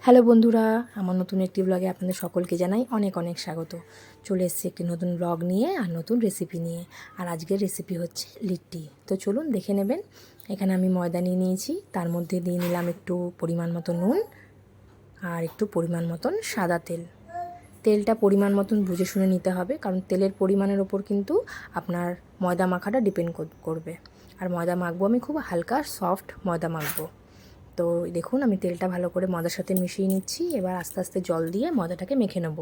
Hello বন্ধুরা, আমার নতুন একটি ব্লগে আপনাদের সকলকে জানাই অনেক অনেক স্বাগত। চলে এসেছি একটি নতুন ব্লগ নিয়ে আর নতুন রেসিপি নিয়ে। আর আজকের রেসিপি হচ্ছে লিট্টি। তো চলুন দেখে নেবেন। এখানে আমি ময়দা নিয়ে নিয়েছি, তার মধ্যে দিয়ে নিলাম একটু পরিমাণ মতো নুন আর একটু পরিমাণ মতন সাদা তেল। তেলটা পরিমাণ মতন বুঝে শুনে নিতে হবে, কারণ তেলের পরিমাণের ওপর কিন্তু আপনার ময়দা মাখাটা ডিপেন্ড করবে। আর ময়দা মাখবো আমি খুব হালকা সফট ময়দা মাখবো। তো দেখুন আমি তেলটা ভালো করে ময়দার সাথে মিশিয়ে নিচ্ছি। এবার আস্তে আস্তে জল দিয়ে ময়দাটাকে মেখে নেব।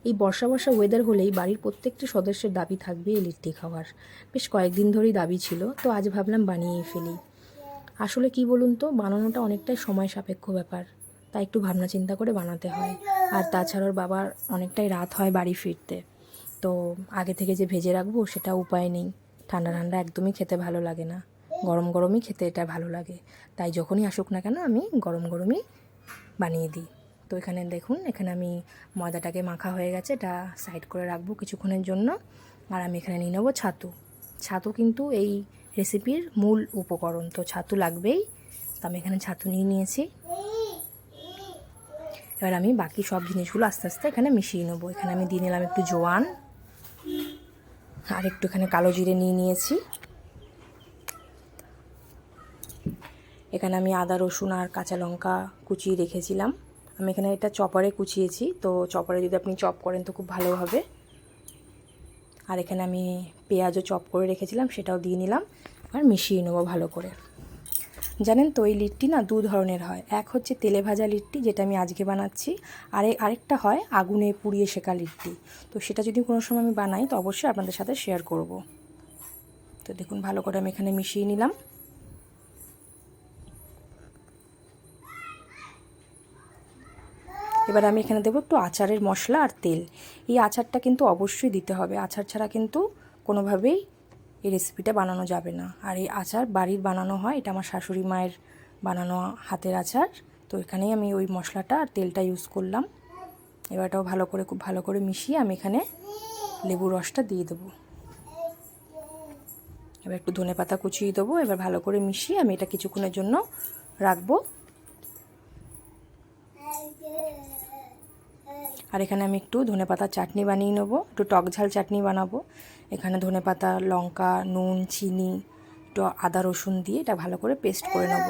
এই বর্ষা ওয়েদার হলেই বাড়ির প্রত্যেকটি সদস্যের দাবি থাকবে এই লিট্টি খাওয়ার। বেশ কয়েকদিন ধরেই দাবি ছিল, তো আজ ভাবলাম বানিয়েই ফেলি। আসলে কি বলুন তো, বানানোটা অনেকটাই সময় সাপেক্ষ ব্যাপার, তাই একটু ভাবনা চিন্তা করে বানাতে হয়। আর তাছাড়াও বাবার অনেকটাই রাত হয় বাড়ি ফিরতে, তো আগে থেকে যে ভেজে রাখবো সেটা উপায় নেই। ঠান্ডা ঠান্ডা একদমই খেতে ভালো লাগে না, গরম গরমই খেতে এটা ভালো লাগে। তাই যখনই আসুক না কেন আমি গরম গরমই বানিয়ে দিই। তো এখানে দেখুন, এখানে আমি ময়দাটাকে মাখা হয়ে গেছে, এটা সাইড করে রাখবো কিছুক্ষণের জন্য। আর আমি এখানে নিয়ে নেবো ছাতু। ছাতু কিন্তু এই রেসিপির মূল উপকরণ, তো ছাতু লাগবেই। তো আমি এখানে ছাতু নিয়ে নিয়েছি। এবার আমি বাকি সব জিনিসগুলো আস্তে আস্তে এখানে মিশিয়ে নেবো। এখানে আমি দিয়ে নিলাম একটু জোয়ান, আর একটু এখানে কালো জিরে নিয়ে নিয়েছি। এখানে আমি আদা রসুন আর কাঁচা লঙ্কা কুচিয়ে রেখেছিলাম। আমি এখানে এটা চপারে কুচিয়েছি, তো চপারে যদি আপনি চপ করেন তো খুব ভালো হবে। আর এখানে আমি পেঁয়াজও চপ করে রেখেছিলাম, সেটাও দিয়ে নিলাম। আর মিশিয়ে নেবো ভালো করে। জানেন তো এই লিট্টি না দু ধরনের হয়। এক হচ্ছে তেলে ভাজা লিট্টি, যেটা আমি আজকে বানাচ্ছি। আরেকটা হয় আগুনে পুড়িয়ে শেখা লিট্টি। তো সেটা যদি কোনো সময় আমি বানাই তো অবশ্যই আপনাদের সাথে শেয়ার করব। তো দেখুন ভালো করে আমি এখানে মিশিয়ে নিলাম। এবার আমি এখানে দেবো একটু আচারের মশলা আর তেল। এই আচারটা কিন্তু অবশ্যই দিতে হবে, আচার ছাড়া কিন্তু কোনোভাবেই এই রেসিপিটা বানানো যাবে না। আর এই আচার বাড়ির বানানো হয়, এটা আমার শাশুড়ি মায়ের বানানো হাতের আচার। তো এখানেই আমি ওই মশলাটা আর তেলটা ইউজ করলাম। এবারটাও ভালো করে খুব ভালো করে মিশিয়ে আমি এখানে লেবুর রসটা দিয়ে দেবো। এবার একটু ধনেপাতা কুচিয়ে দেবো। এবার ভালো করে মিশিয়ে আমি এটা কিছুক্ষণের জন্য রাখবো। আর এখানে আমি একটু ধনেপাতা চাটনি বানিয়ে নেবো, একটু টক ঝাল চাটনি বানাবো। এখানে ধনেপাতা, লঙ্কা, নুন, চিনি, একটু আদা রসুন দিয়ে এটা ভালো করে পেস্ট করে নেব।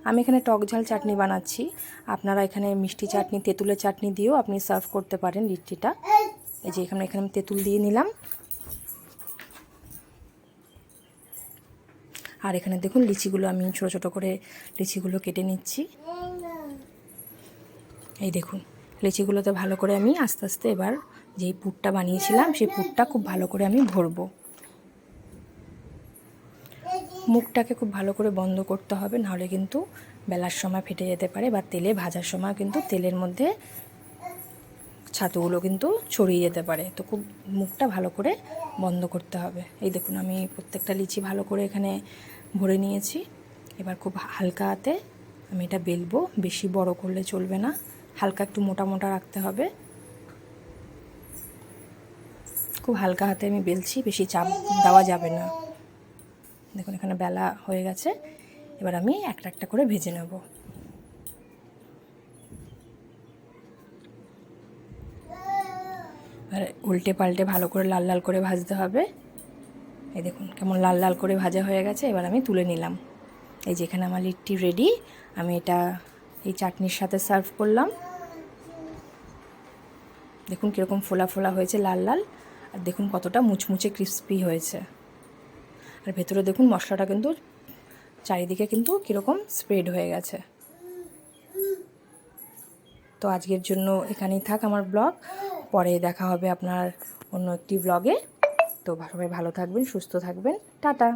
আমি এখানে টক ঝাল চাটনি বানাচ্ছি। আপনারা এখানে মিষ্টি চাটনি, তেঁতুলের চাটনি দিয়েও আপনি সার্ভ করতে পারেন লিট্টিটা। এই যে এখানে আমি তেঁতুল দিয়ে নিলাম। আর এখানে দেখুন লিচিগুলো আমি ছোটো ছোটো করে লিচিগুলো কেটে নিচ্ছি। এই দেখুন লিচিগুলোতে ভালো করে আমি আস্তে আস্তে এবার যেই পুরটা বানিয়েছিলাম সেই পুরটা খুব ভালো করে আমি ভরবো। মুখটাকে খুব ভালো করে বন্ধ করতে হবে, নাহলে কিন্তু বেলার সময় ফেটে যেতে পারে, বা তেলে ভাজার সময় কিন্তু তেলের মধ্যে ছাতুগুলো কিন্তু ছড়িয়ে যেতে পারে। তো খুব মুখটা ভালো করে বন্ধ করতে হবে। এই দেখুন আমি প্রত্যেকটা লিচি ভালো করে এখানে ভরে নিয়েছি। এবার খুব হালকা হাতে আমি এটা বেলবো, বেশি বড় করলে চলবে না, হালকা একটু মোটা মোটা রাখতে হবে। খুব হালকা হাতে আমি বেলছি, বেশি চাপ দেওয়া যাবে না। দেখুন এখানে বেলা হয়ে গেছে। এবার আমি একটা একটা করে ভেজে নেব। আর উল্টে পাল্টে ভালো করে লাল লাল করে ভাজতে হবে। এই দেখুন কেমন লাল লাল করে ভাজা হয়ে গেছে। এবার আমি তুলে নিলাম। এই যে এখানে আমার লিট্টি রেডি। আমি এটা এই চাটনির সাথে সার্ভ করলাম। দেখুন কীরকম ফোলা ফোলা হয়েছে, লাল লাল। আর দেখুন কতটা মুচমুচে ক্রিস্পি হয়েছে। আর ভেতরে দেখুন মশলাটা কিন্তু চারিদিকে কিন্তু কীরকম স্প্রেড হয়ে গেছে। তো আজকের জন্য এখানেই থাক আমার ব্লগ। পরে দেখা হবে আপনার অন্য একটি ব্লগে। তো সবাই ভালো থাকবেন, সুস্থ থাকবেন। টাটা।